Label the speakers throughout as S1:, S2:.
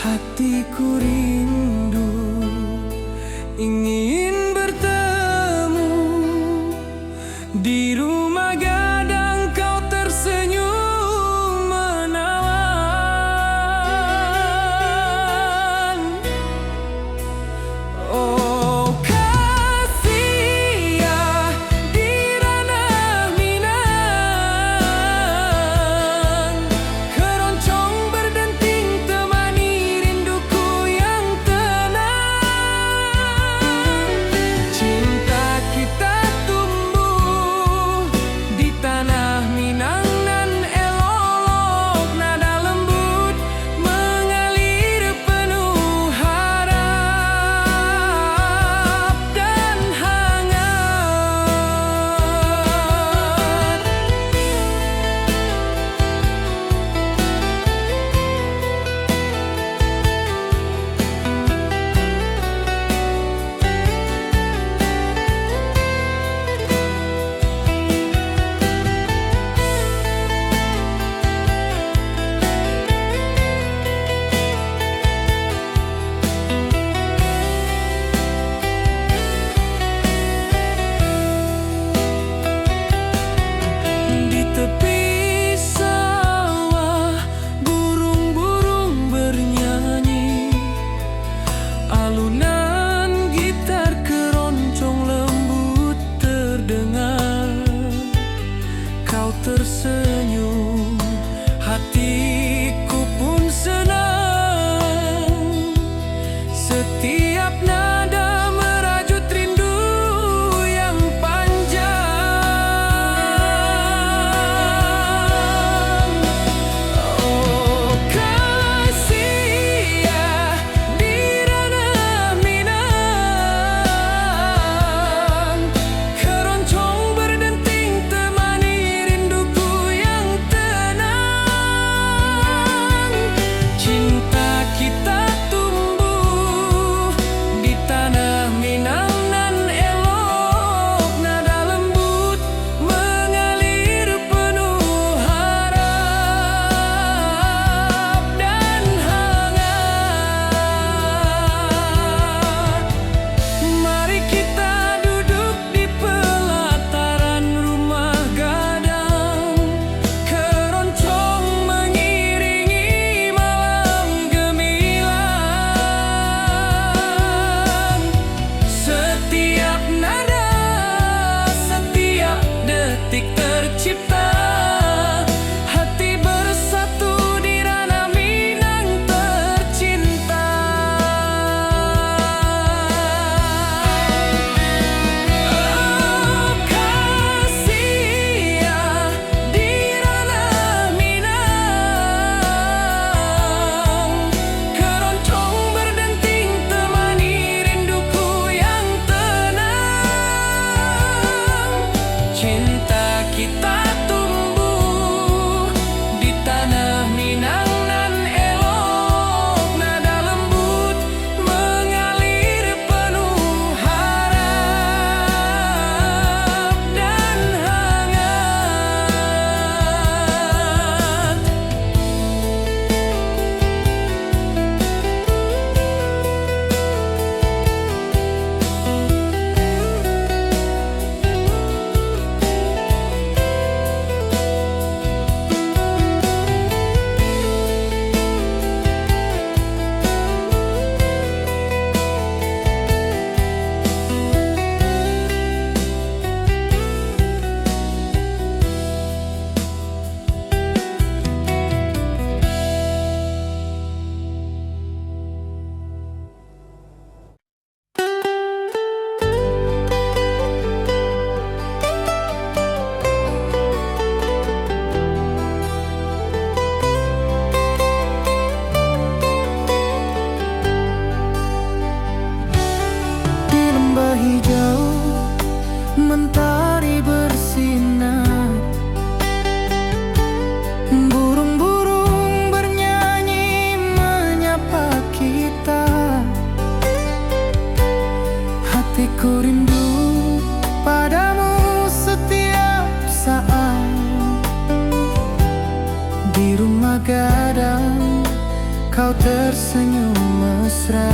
S1: Hatiku rindu ingin bertemu di rumah gadang, kau tersenyum menawan. Oh kasih ya di ranah Minang, keroncong berdenting temani rinduku yang tenang. Cinta kita tumbuh di tanah Minang nan elok, nada lembut mengalir penuh harap dan hangat. Di tepi sawah burung-burung bernyanyi, alunan gitar keroncong lembut terdengar. Kau tersenyum, hatiku pun senang. Setiap nada merajut rindu yang panjang. Oh kasih ya di ranah Minang, keroncong berdenting temani rinduku yang tenang. Cinta kita tumbuh di tanah Minang nan elok, nada lembut mengalir penuh harap dan hangat. Mari kita duduk di pelataran rumah gadang, keroncong mengiringi malam gemilang. Setiap nada, setiap detik tercipta, hati bersatu di ranah Minang tercinta. Oh kasih ya di ranah Minang, keroncong berdenting temani rinduku yang tenang. Cinta kita tumbuh di tanah Minang nan elok, nada lembut mengalir penuh harap dan hangat. Di lembah hijau mentari bersinar, burung-burung bernyanyi menyapa kita. Hatiku rindu padamu setiap saat di rumah gadang, kau tersenyum mesra.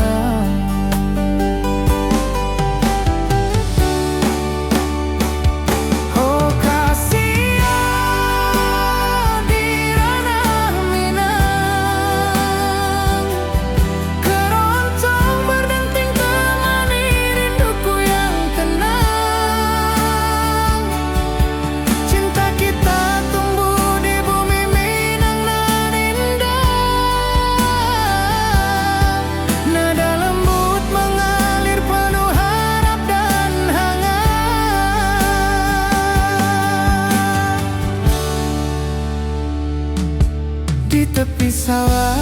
S1: Di tepi sawah,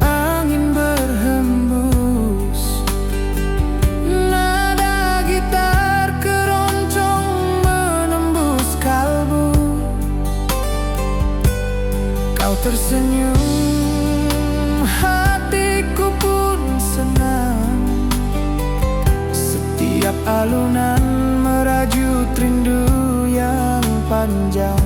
S1: angin berhembus, nada gitar keroncong menembus kalbu. Kau tersenyum, hatiku pun senang. Setiap alunan merajut rindu yang panjang.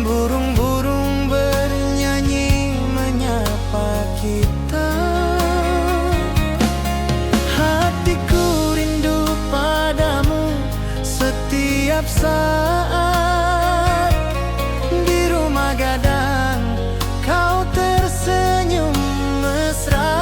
S1: Burung-burung bernyanyi menyapa kita. Hatiku rindu padamu setiap saat. Di rumah gadang kau tersenyum mesra.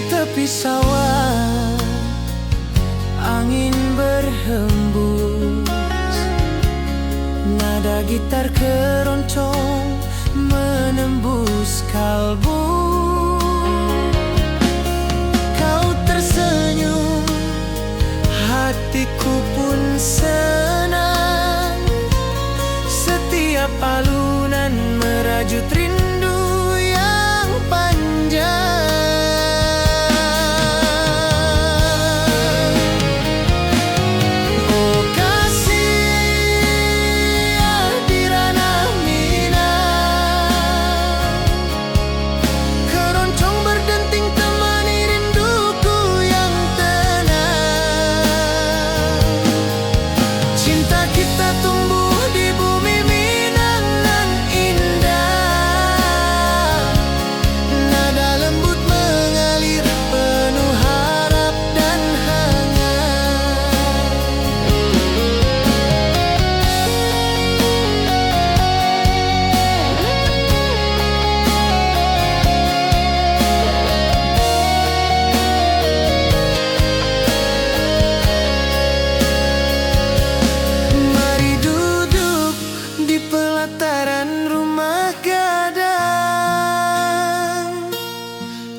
S1: Tepi sawah, angin berhembus, nada gitar keroncong menembus kalbu. senang. Setiap alunan merajut rindu yang panjang. Oh kasih di ranah Minang, keroncong berdenting temani rinduku yang tenang. Cinta kita tumbuh di bumi Minang nan indah. Nada lembut mengalir penuh harap dan hangat. Mari duduk di pelataran rumah gadang.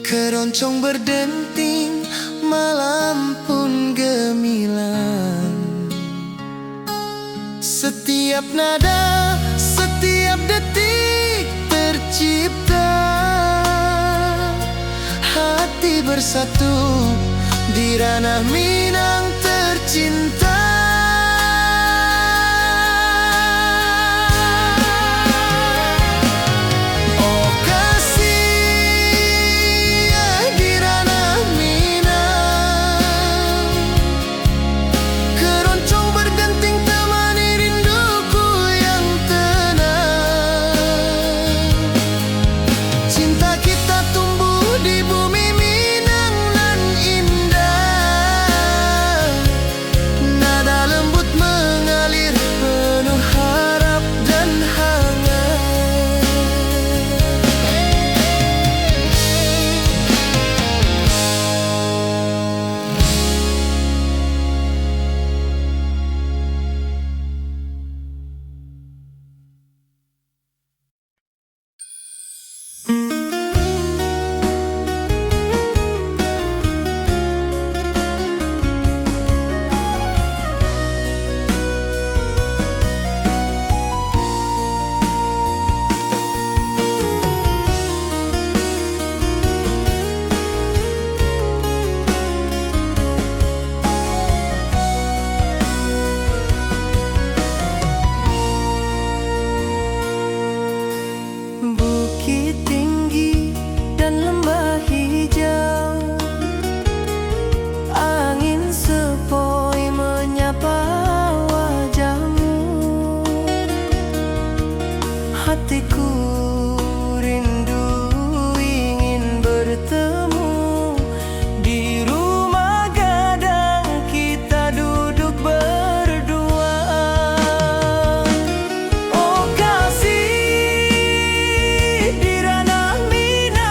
S1: Keroncong berdenting, malam pun gemilang. Setiap nada, setiap detik tercipta. Hati bersatu di ranah Minang tercinta. Oh kasih di ranah Minang, keroncong berdenting temani rinduku yang tenang. Cinta kita tumbuh di bumi Minang nan indah. Nada lembut mengalir penuh harap dan hangat. Bukit tinggi dan lembah hijau, angin sepoi menyapa wajahmu. Hatiku rindu ingin bertemu di rumah gadang, kita duduk berdua. Oh kasih di ranah Minang,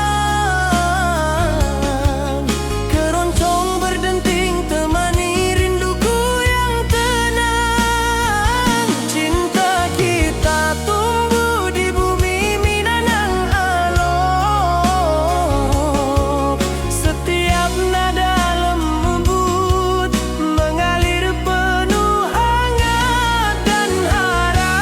S1: keroncong berdenting temani rinduku yang tenang. Cinta kita tumbuh di bumi Minang nan alok. Setiap nada lembut mengalir penuh hangat dan harap.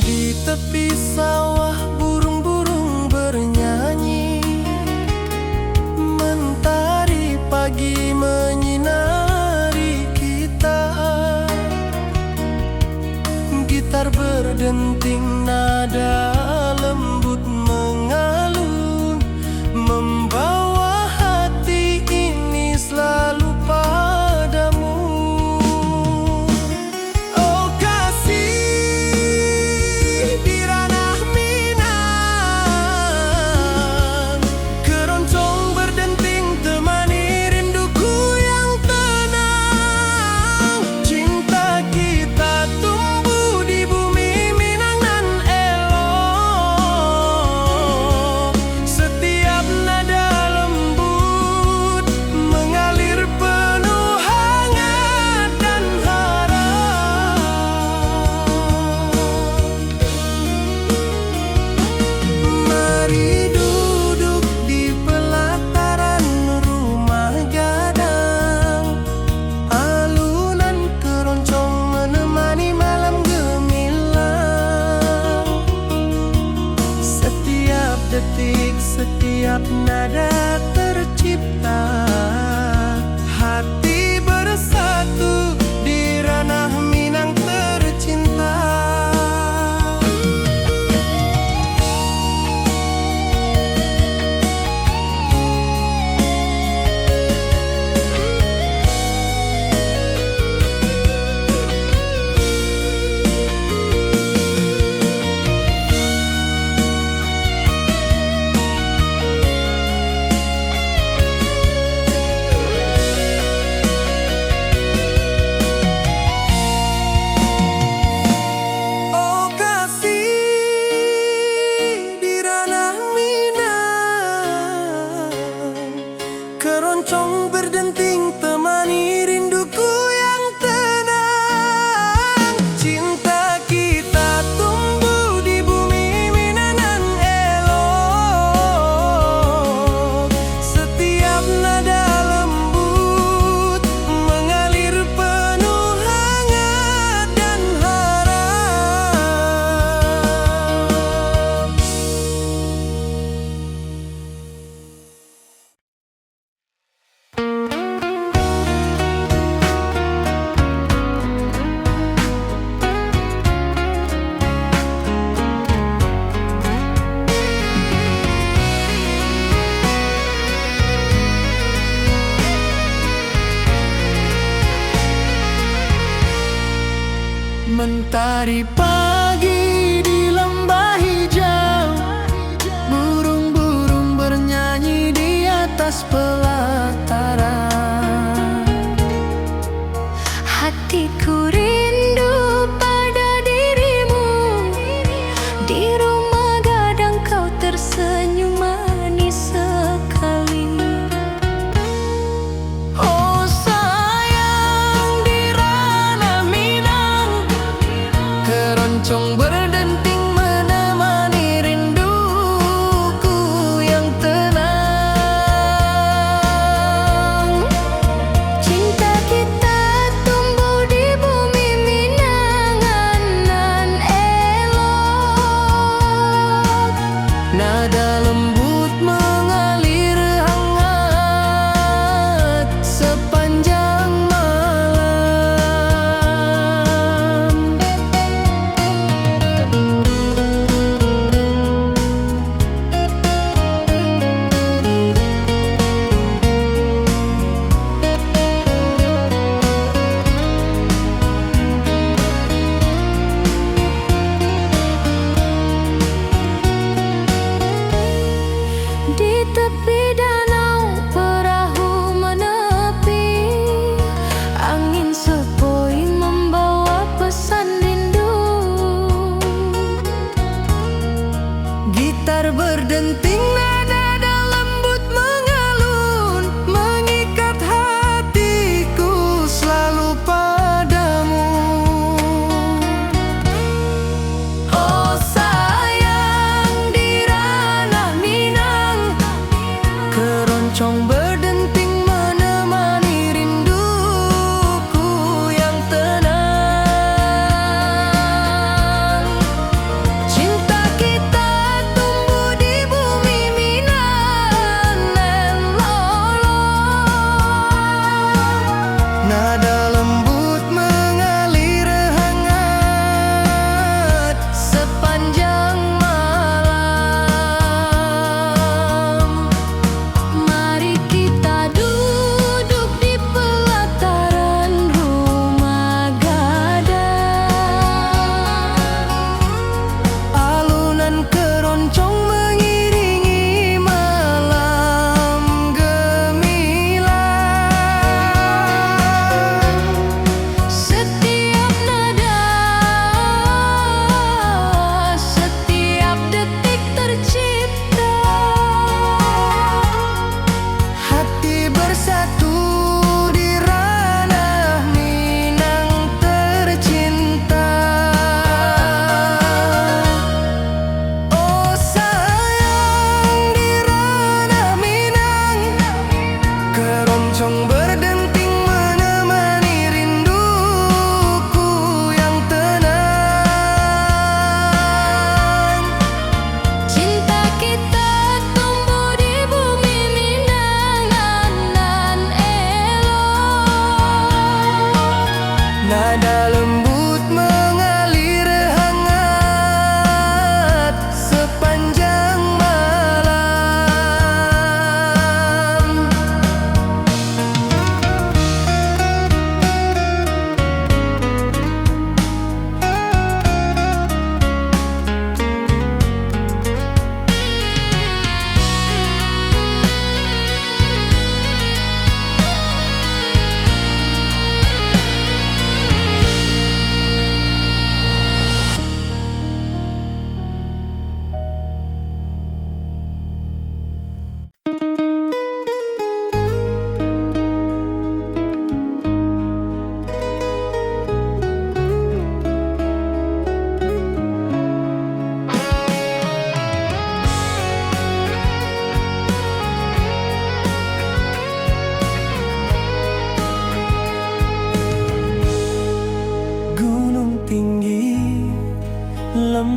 S1: Di tepi sawah burung-burung bernyanyi, mentari pagi menyinari kita. Gitar berdenting, nada lembut mengalun, membawa hati ini selalu padamu. Oh kasih di ranah Minang, keroncong berdenting temani rinduku yang tenang. Cinta kita tumbuh di bumi Minang nan elok. setiap nada tercipta. Hati bersatu di ranah Minang tercinta. Keroncong berdenting temani rinduku yang tenang. Cinta kita tumbuh di bumi Minang elok. Setiap nada lembut mengalir penuh hangat dan harap. Mentari pagi di lembah hijau, burung-burung bernyanyi di atas pelataran.
S2: Hatiku rindu pada dirimu, di rumah gadang kau tersenyum manis sekali.
S1: Oh sayang, di ranah Minang keroncong berdenting menemani rinduku yang tenang.
S2: Cinta kita tumbuh di bumi Minangan nan elok.
S1: Nada lembut mengalir hangat sepanjang malam.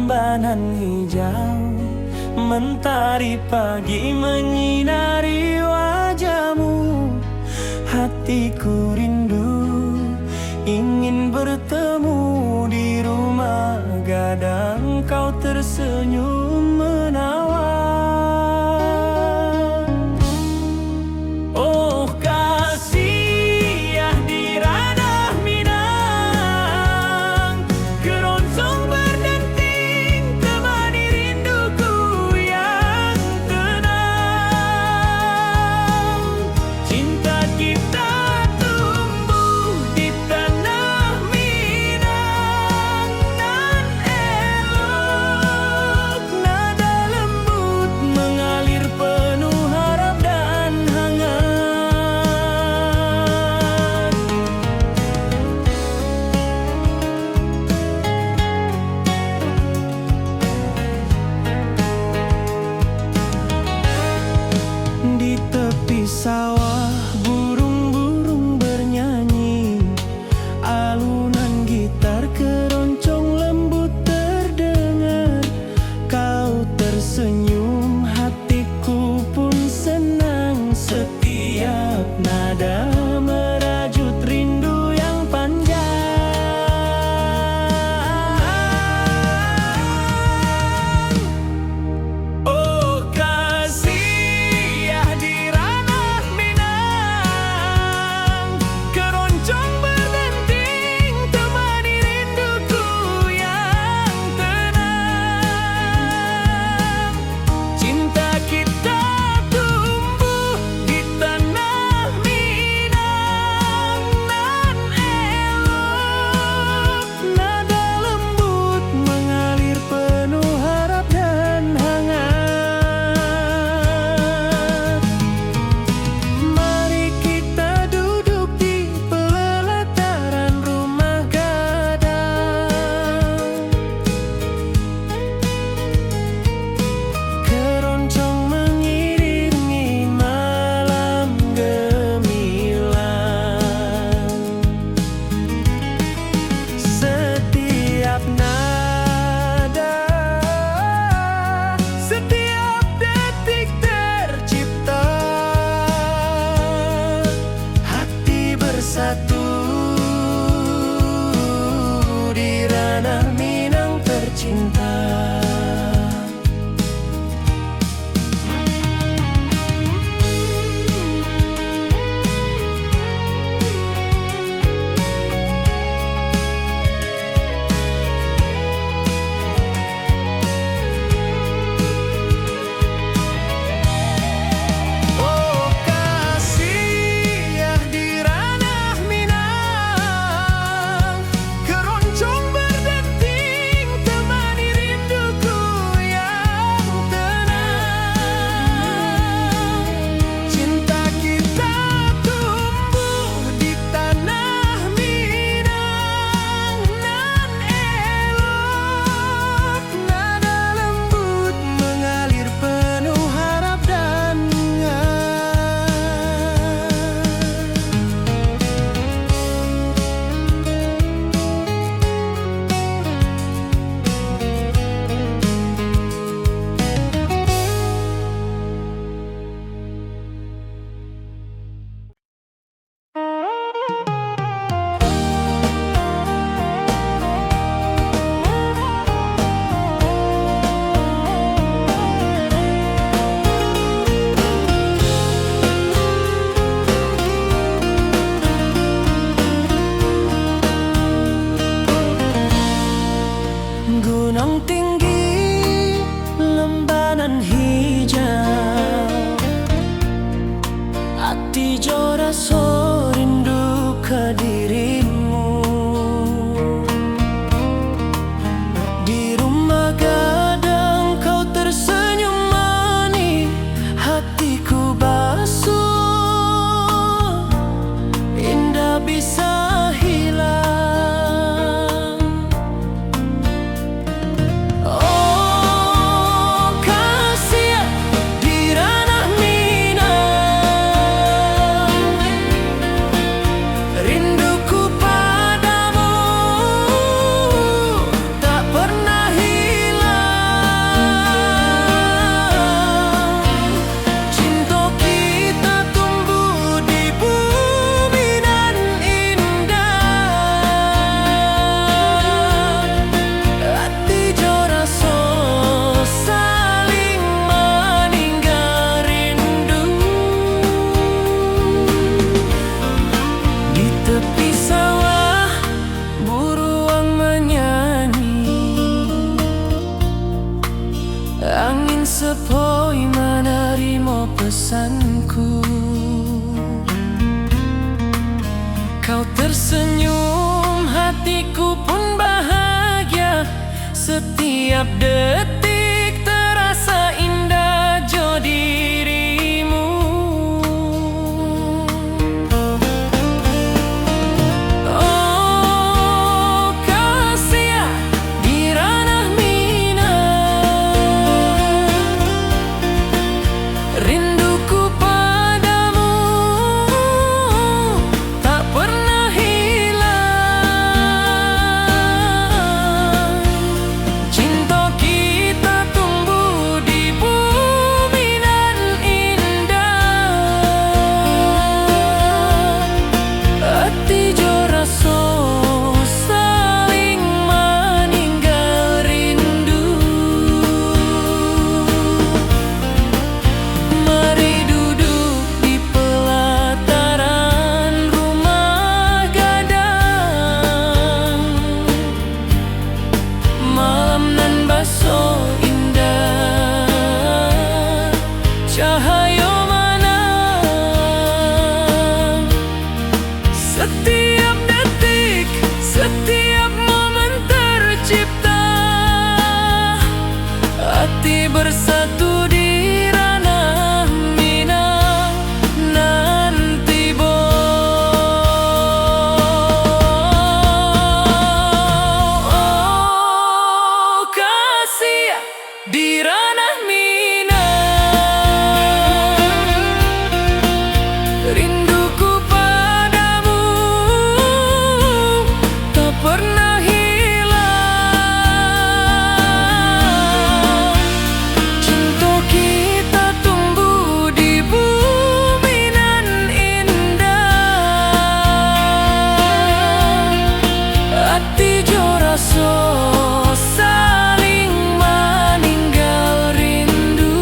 S1: lembanan hijau, mentari pagi menyinari wajahmu. Hatiku rindu ingin bertemu di rumah gadang, kau tersenyum menawan. Oh kasih ya di ranah Minang, keroncong berdenting temani rinduku yang tenang. Cinta kita tumbuh di tanah Minang, nan elok, nada lembut mengalir penuh harap dan hangat. Di tepi sawah burung-burung bernyanyi, alunan gitar keroncong lembut terdengar. Kau tersenyum, hatiku pun senang. Setiap nada merajut rindu yang panjang. Oh kasih ya di ranah Minang, keroncong berdenting temani rinduku yang tenang. Cinta kita tumbuh di tanah Minang, nan elok, nada lembut mengalir penuh harap dan hangat. Mari kita duduk di pelataran rumah gadang, keroncong mengiringi malam gemilang. Setiap nada, setiap detik tercipta, hati bersatu di ranah Minang tercinta. Oh kasih ya di ranah Minang, keroncong berdenting temani rinduku yang tenang. Cinta kita tumbuh di tanah Minang, nan elok, nada lembut mengalir penuh harap dan gunung tinggi, lembanan hijau, hati jora so rindu ke dirimu. Di rumah gadang kau tersenyum manis, hatiku basuh, indah bisa hilang. Oh kasih sepoi menerima pesanku. Kau tersenyum, hatiku pun bahagia. Setiap detik terasa indah jo dirimu. Oh kasih di ranah minang, rinduku padamu tak pernah hilang. Cinta kita tumbuh di bumi nan indah. Hati jo rasa saling meninggal rindu. Mari duduk di pelataran rumah gadang. Malam nan baso indah, cahaya menang. Setiap detik, setiap momen tercipta. Hati bersatu di ranah minang nanti bo. Oh kasih di ranah minang, rinduku padamu tak pernah hilang. Cinta kita tumbuh di bumi nan indah. Hati jo rasa saling meninggal rindu.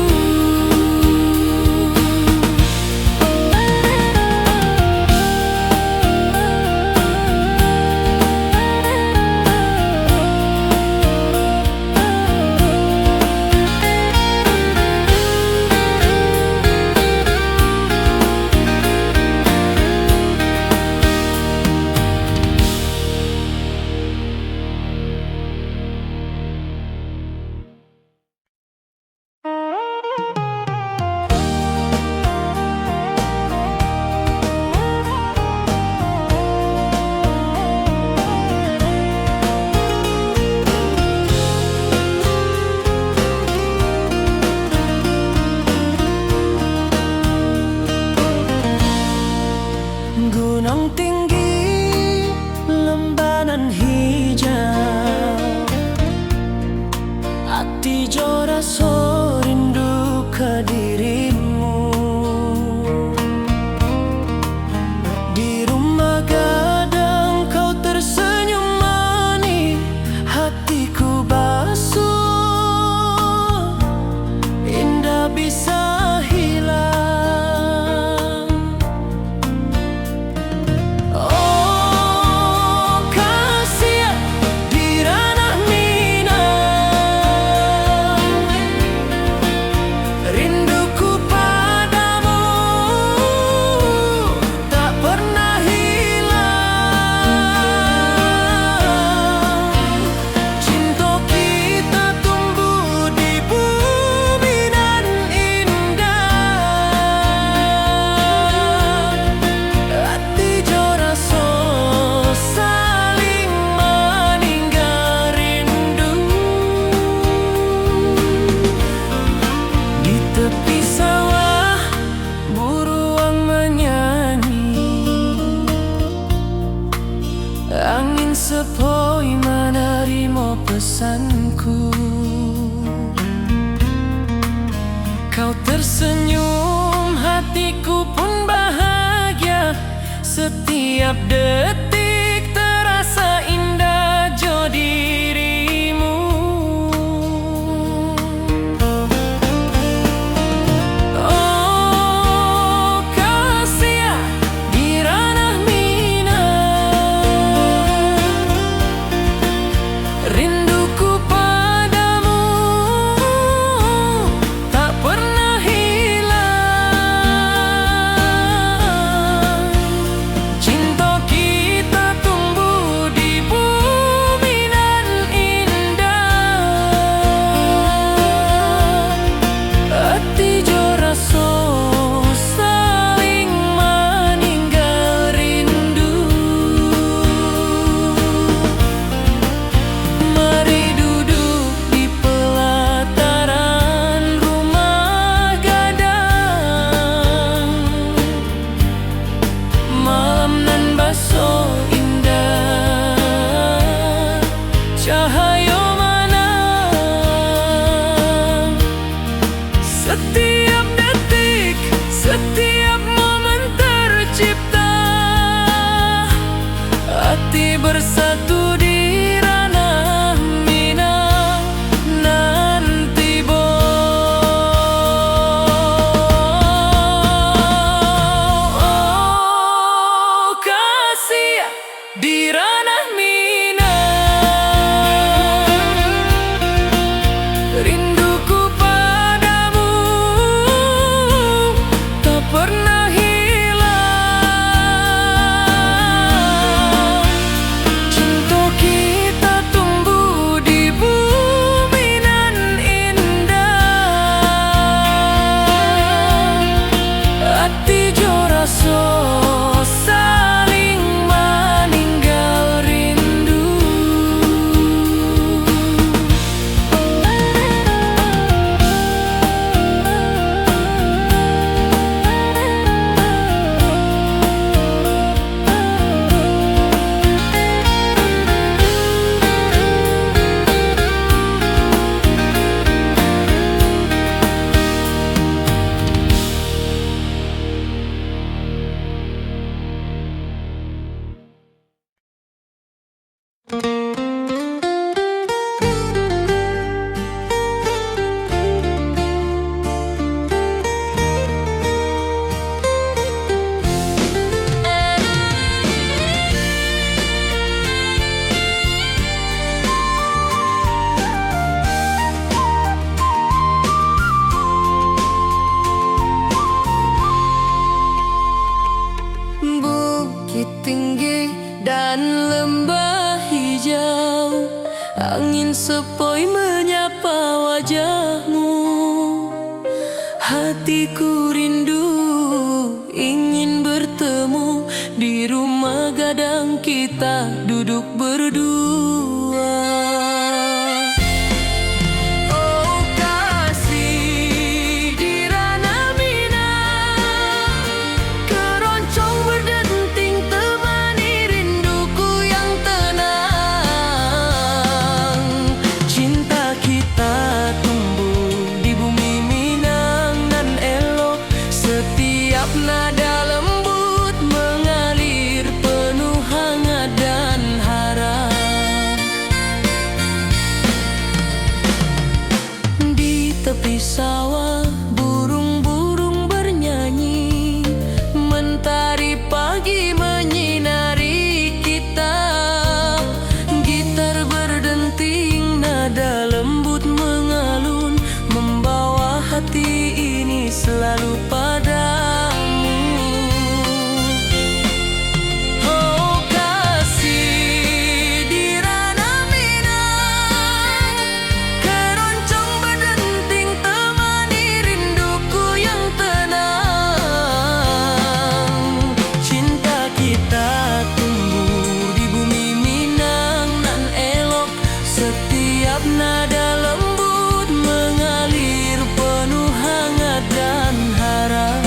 S1: Gunung tinggi, lembanan hijau, hati jo rasa rindu ke dirimu. Di rumah gadang kau tersenyum manis, hatiku basuh, indah bisa hilang. Oh kasih di ranah minang, rinduku padamu tak pernah hilang. Cinta kita tumbuh di bumi nan indah. Hati jo rasa saling meninggal rindu. Di tepi sawah buruang menyanyi, angin sepoi menerima pesanku. Kau tersenyum, hatiku pun bahagia. Setiap detik terasa indah jo dirimu. Oh kasih di ranah minang, rinduku padamu Hatiku rindu ingin bertemu di rumah gadang kita duduk berdua. Oh kasih di ranah Minang, keroncong berdenting temani rinduku yang tenang. Cinta kita tumbuh di bumi Minang nan elok, setiap nada lembut mengalir penuh hangat dan harap. Di tepi sawah burung-burung bernyanyi, mentari pagi menyinari kita. Gitar berdenting, nada lembut mengalun, membawa hati ini selalu padamu. Oh kasih di ranah Minang, keroncong berdenting temani rinduku yang tenang. Cinta kita tumbuh di bumi Minang nan elok, setiap nada lembut mengalir penuh hangat dan harap.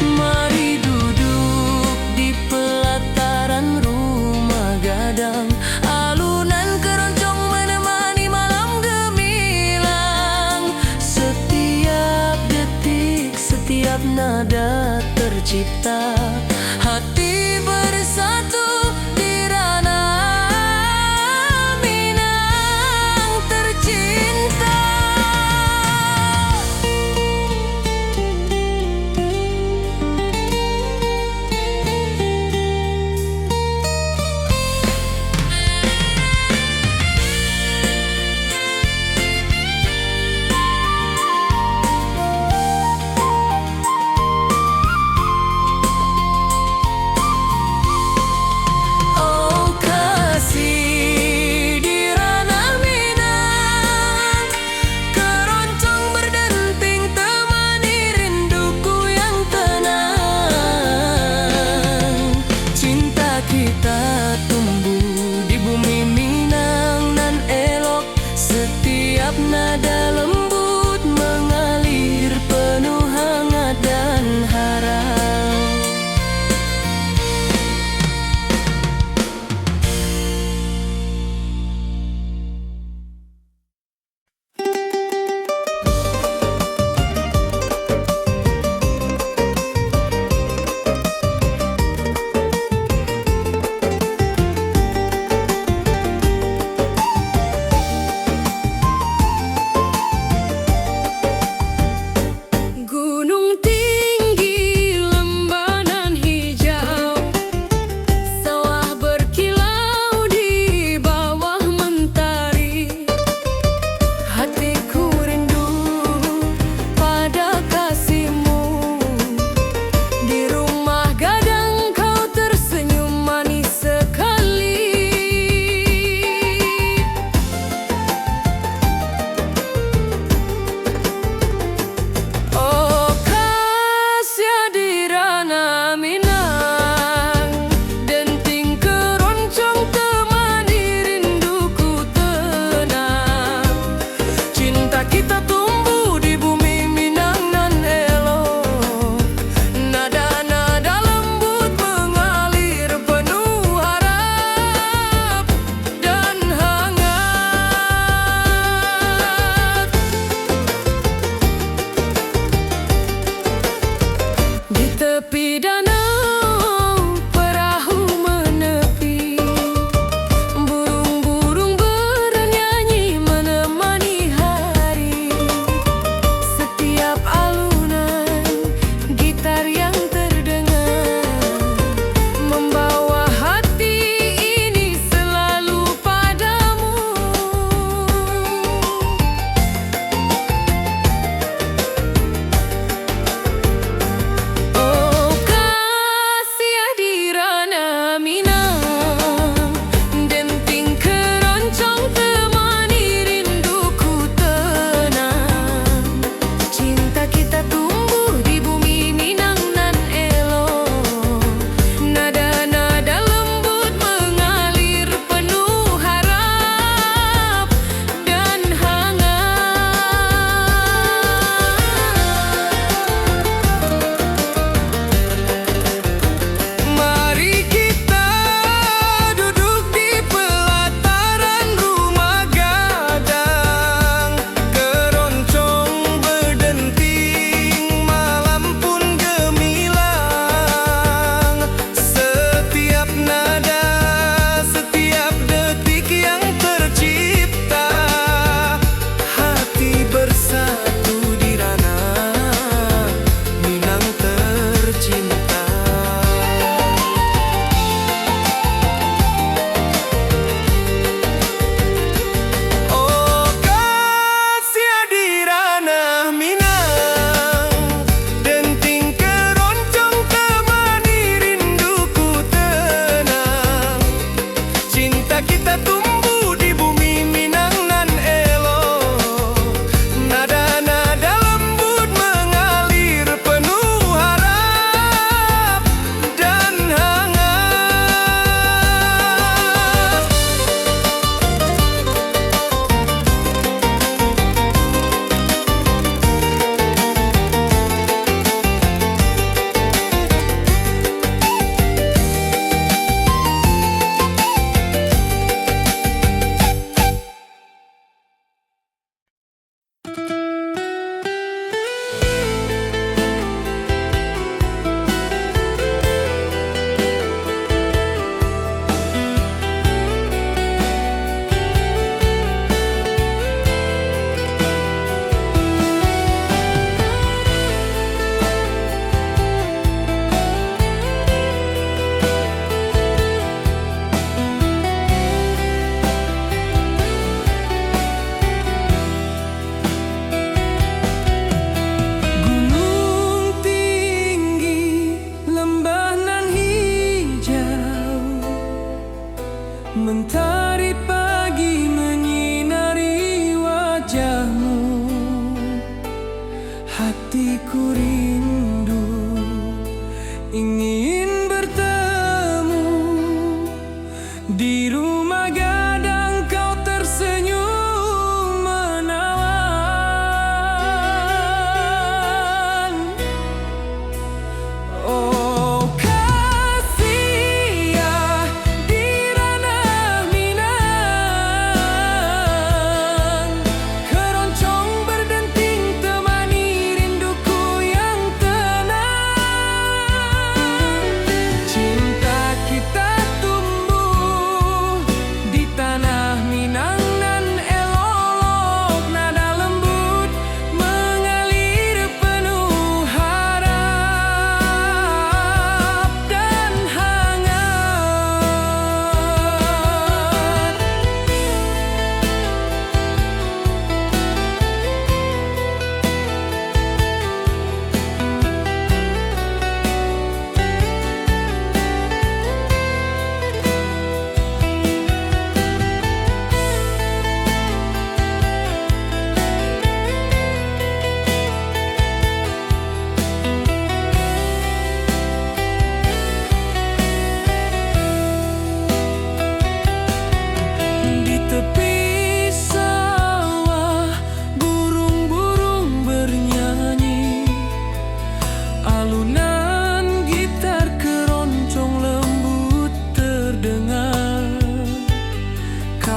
S1: Mari duduk di pelataran rumah gadang, alunan keroncong menemani malam gemilang. Setiap detik, setiap nada tercipta, hati bersatu di ranah Minang tercinta.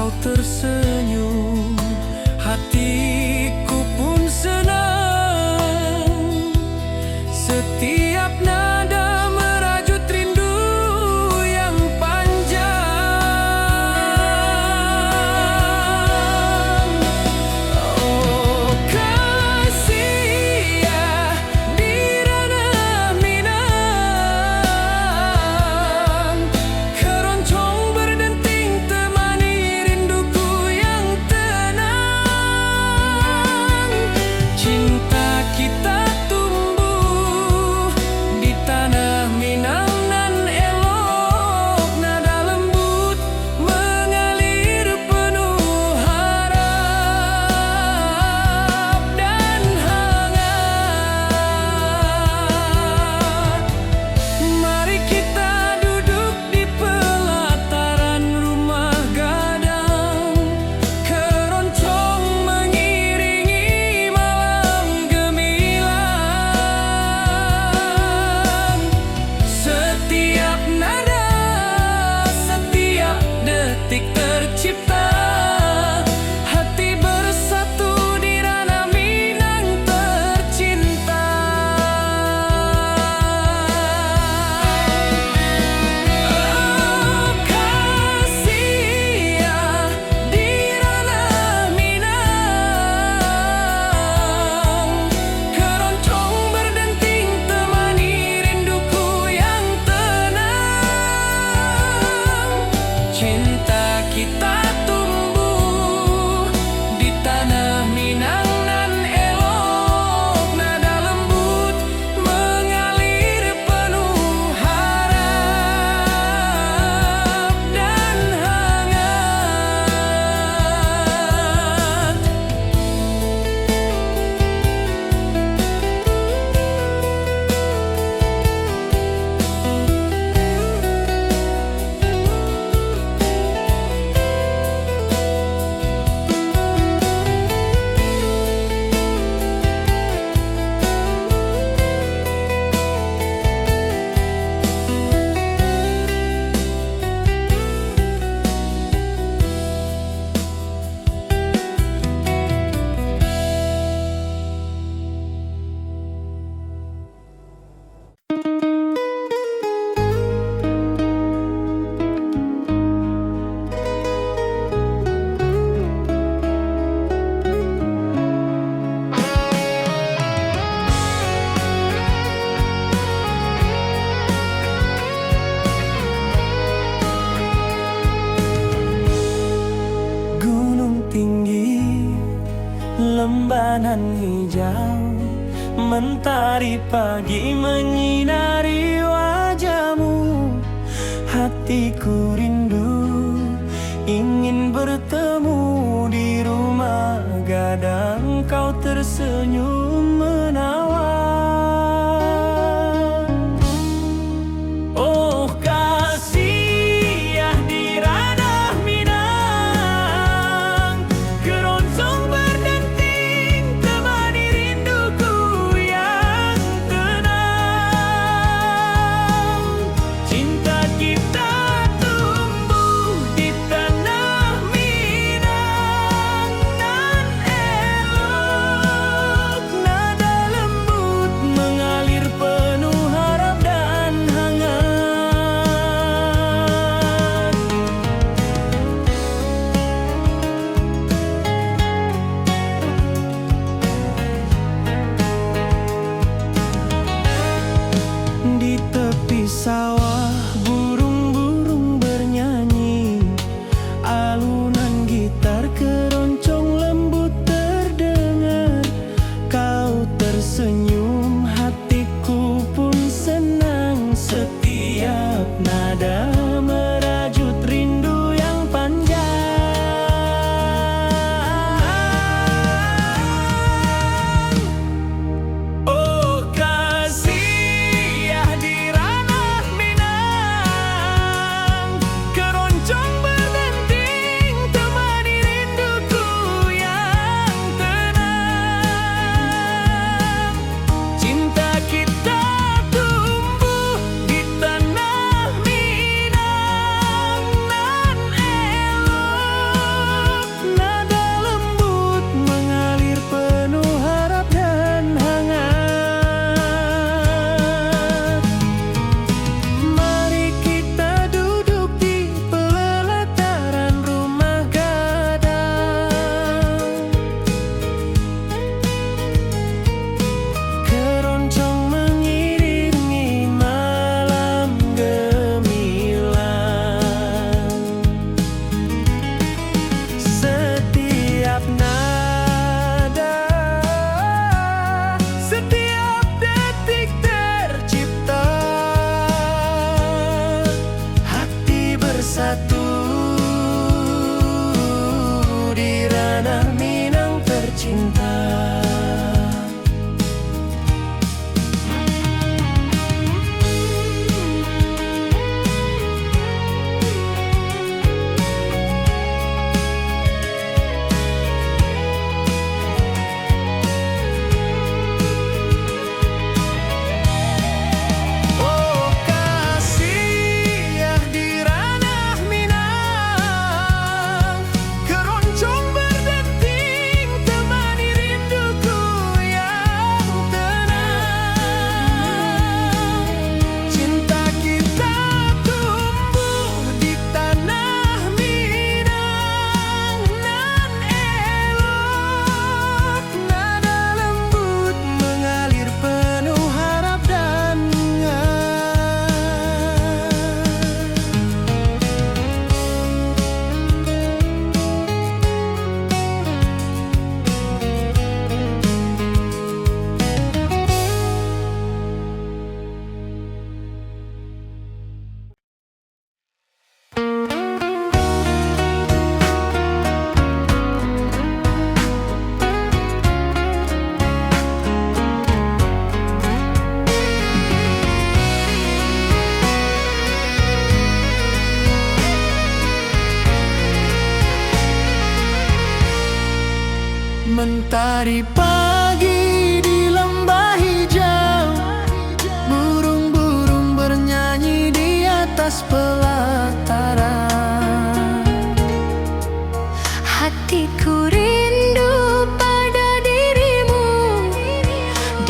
S1: kau tersenyum, hatiku pun senang. Setiap nada merajut rindu yang panjang. Oh kasih ya di ranah Minang, keroncong berdenting temani rinduku yang tenang. Cinta kita tumbuh di tanah Minang nan elok, nada lembut mengalir penuh harap dan hangat. Mari kita duduk di pelataran rumah gadang, keroncong mengiringi malam gemilang. Setiap nada, setiap detik tercipta, hati bersatu di ranah Minang tercinta. Oh kasih ya di ranah Minang, keroncong berdenting temani rinduku yang tenang. Cinta kita tumbuh di tanah Minang nan elok, nada lembut mengalir penuh harap dan hangat. Gunung tinggi, lembanan hijau, mentari pagi menyinari wajahmu. Hatiku rindu ingin bertemu di rumah gadang, kau tersenyum menawan. Oh kasih ya di ranah Minang, keroncong berdenting temani rinduku yang tenang. Cinta kita tumbuh di tanah Minang. Mentari pagi di lembah hijau, burung-burung bernyanyi di atas pelataran.
S2: Hatiku rindu pada dirimu,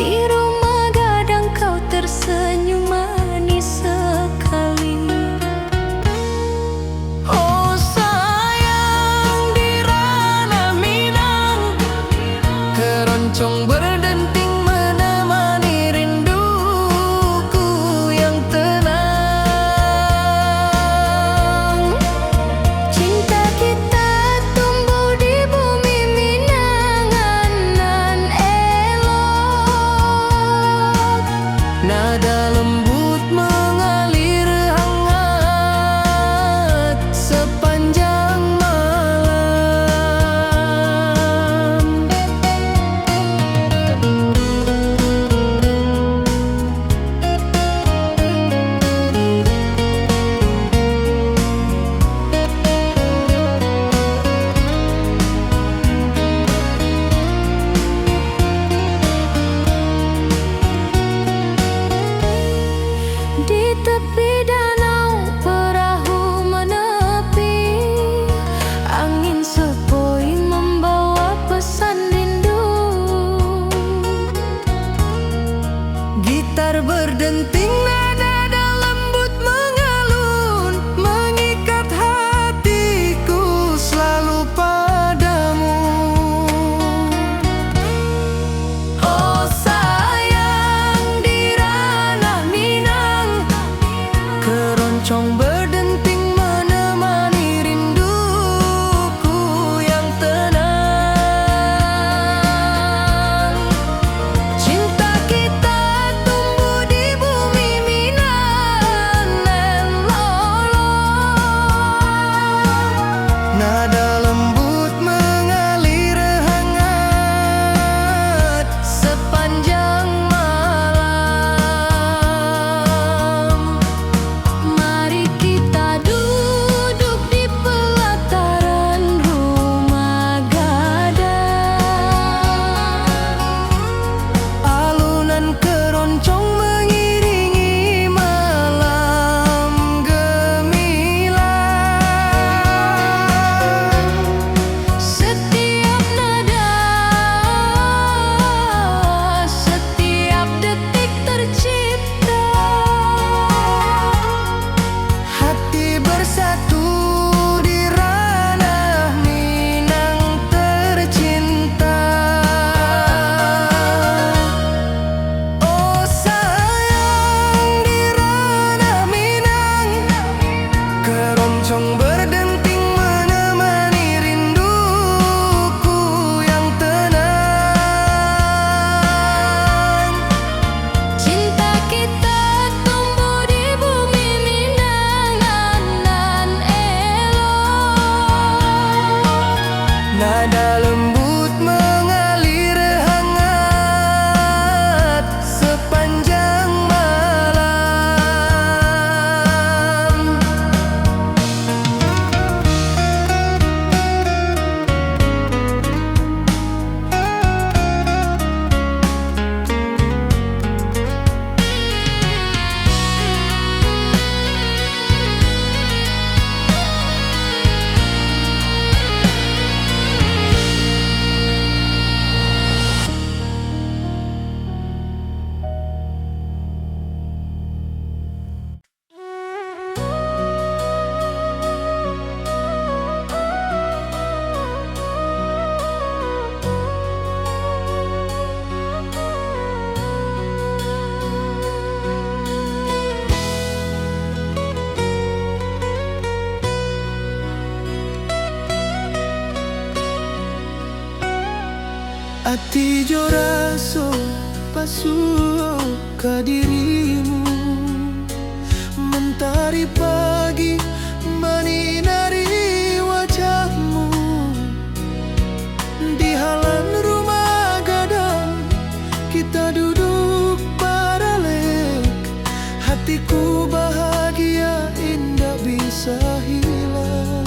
S2: di rumah gadang kau tersenyum manis sekali.
S1: Oh sayang, di ranah Minang, keroncong berdenting menemani rinduku yang tenang.
S2: Cinta kita tumbuh di bumi Minang nan elok.
S1: Nada lembut mengalir hangat sepanjang malam.
S2: Di tepi danau perahu menepi, angin sepoi membawa pesan rindu.
S1: Gitar berdenting, nada lembut mengalun, mengikat hatiku selalu padamu. Oh sayang, di ranah Minang, keroncong berdenting menemani rinduku yang tenang. Cinta kita tumbuh di bumi Minang nan lolong. Nada lembut mengalir hangat sepanjang malam.
S2: Mari kita duduk di pelataran rumah gadang.
S1: Alunan keroncong mengiringi malam gemilang.
S2: Setiap nada, setiap detik tercipta.
S1: Hati bersatu di ranah Minang tercinta. Oh sayang, di ranah Minang, keroncong berdenting menemani rinduku yang tenang.
S2: Cinta kita tumbuh di bumi Minang nan elok.
S1: Nada lembut mengalir hangat sepanjang malam. Ati jo raso pasuo ka dirimu, mentari pagi menyinari wajahmu. Di halan rumah gadang kita duduk paralek, hatiku bahagia indah bisa hilang.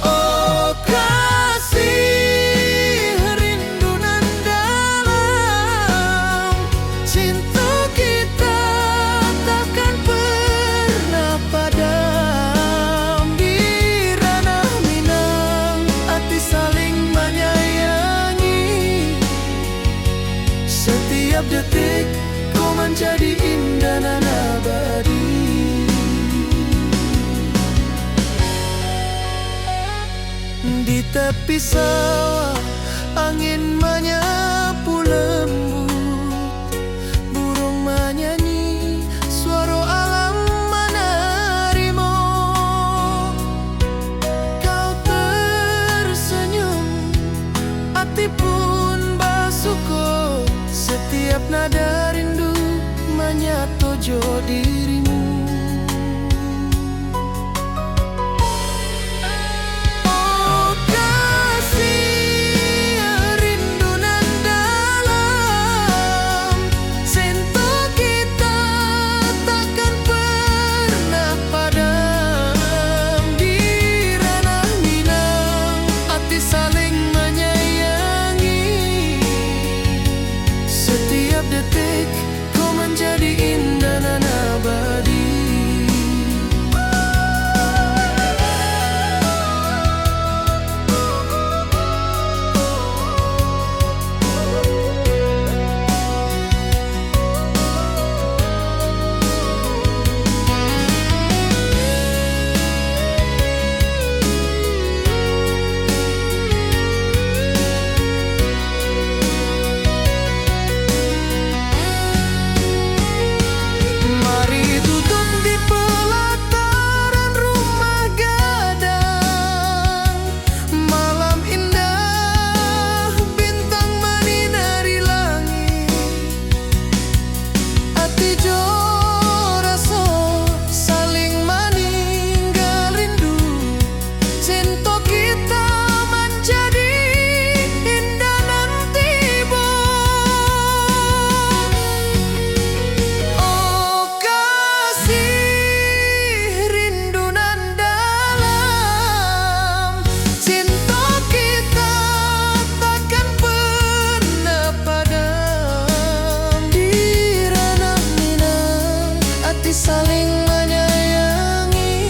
S1: Oh Di tepi sawah angin menyapu lembut, burung menyanyi, suara alam menerimu. Kau tersenyum, hati pun bersyukur, setiap nada rindu menyatu dirimu. Saling menyayangi,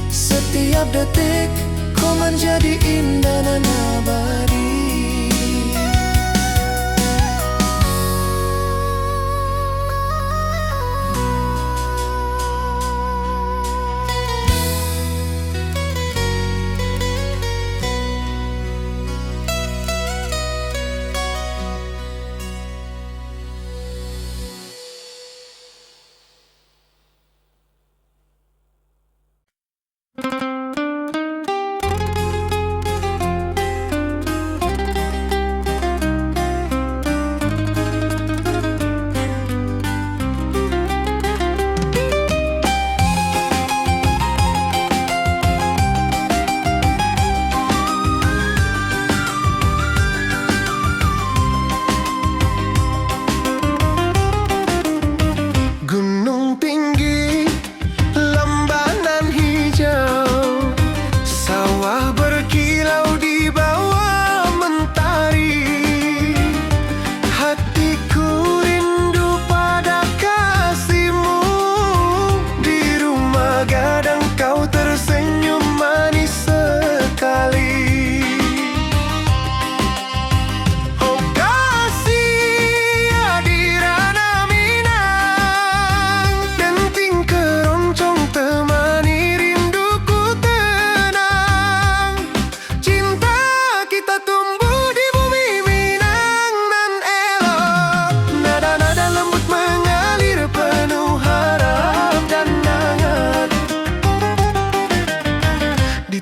S1: setiap detik kau menjadi indah dan abadi.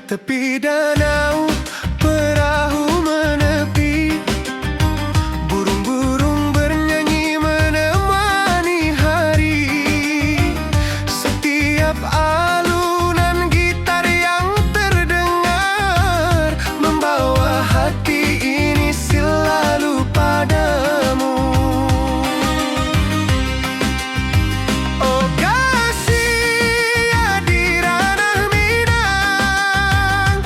S1: Tepi danau perahu menepi, burung-burung bernyanyi menemani hari. Setiap alunan gitar yang terdengar membawa hati ini selalu padamu. Oh kasih ya di ranah Minang,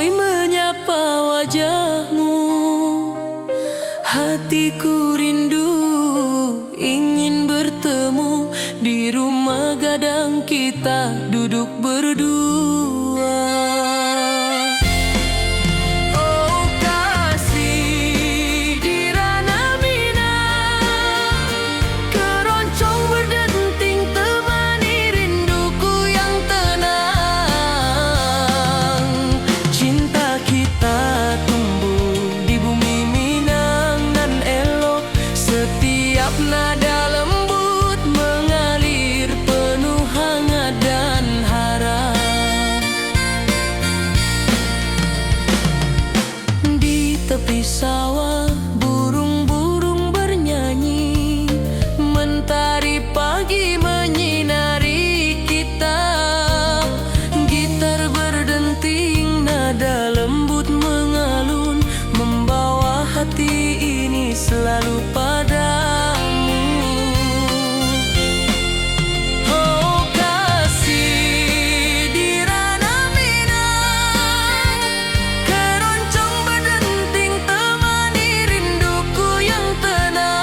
S1: Oi menyapa wajahmu, hatiku rindu ingin bertemu di rumah gadang kita duduk berdua. Oh kasih di ranah Minang, keroncong berdenting temani rinduku yang tenang. Cinta kita tumbuh di bumi Minang nan elok, setiap nada lembut mengalir penuh hangat dan harap. Di tepi sawah burung-burung bernyanyi, mentari pagi menyinari kita. Gitar berdenting, nada lembut mengalun, membawa hati ini selalu padamu. Oh kasih di ranah Minang, keroncong berdenting temani rinduku yang tenang.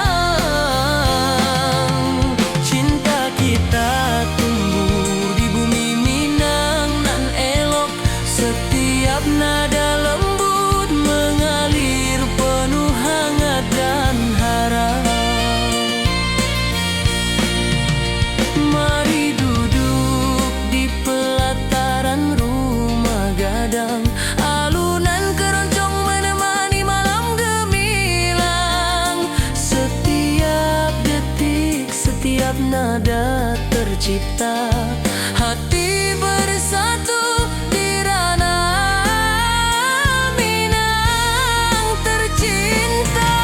S1: Cinta kita tumbuh di bumi Minang nan elok, setiap nada lembut mengalir penuh hangat dan harap. Mari duduk di pelataran rumah gadang, alunan keroncong menemani malam gemilang. Setiap detik, setiap nada tercipta, hati bersatu di ranah Minang tercinta.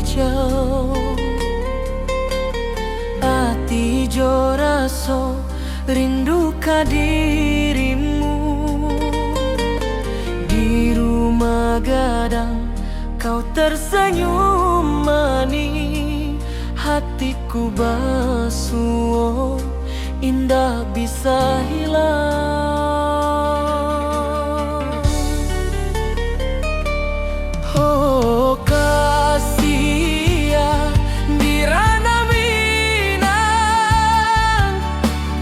S1: hijau. Ati jo raso rindu ka dirimu. Di rumah gadang kau tersenyum manis, hatiku basuh, indah bisa hilang. Oh kasih ya di ranah Minang,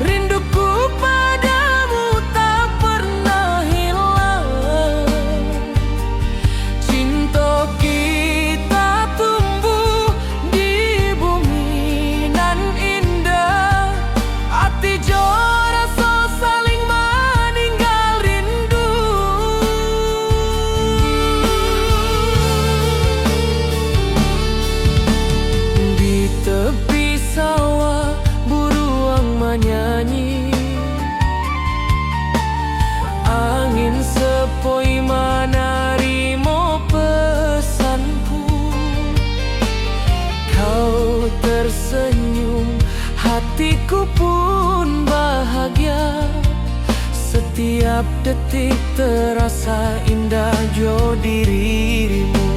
S1: rinduku padamu tak pernah hilang. Cinta kita tumbuh di bumi nan indah, hati jo rasa saling meninggal rindu. Di tepi sawah buruang menyanyi, angin sepoi menarimo pesanku. Kau tersenyum, hatiku pun bahagia. Setiap detik terasa indah jo dirimu.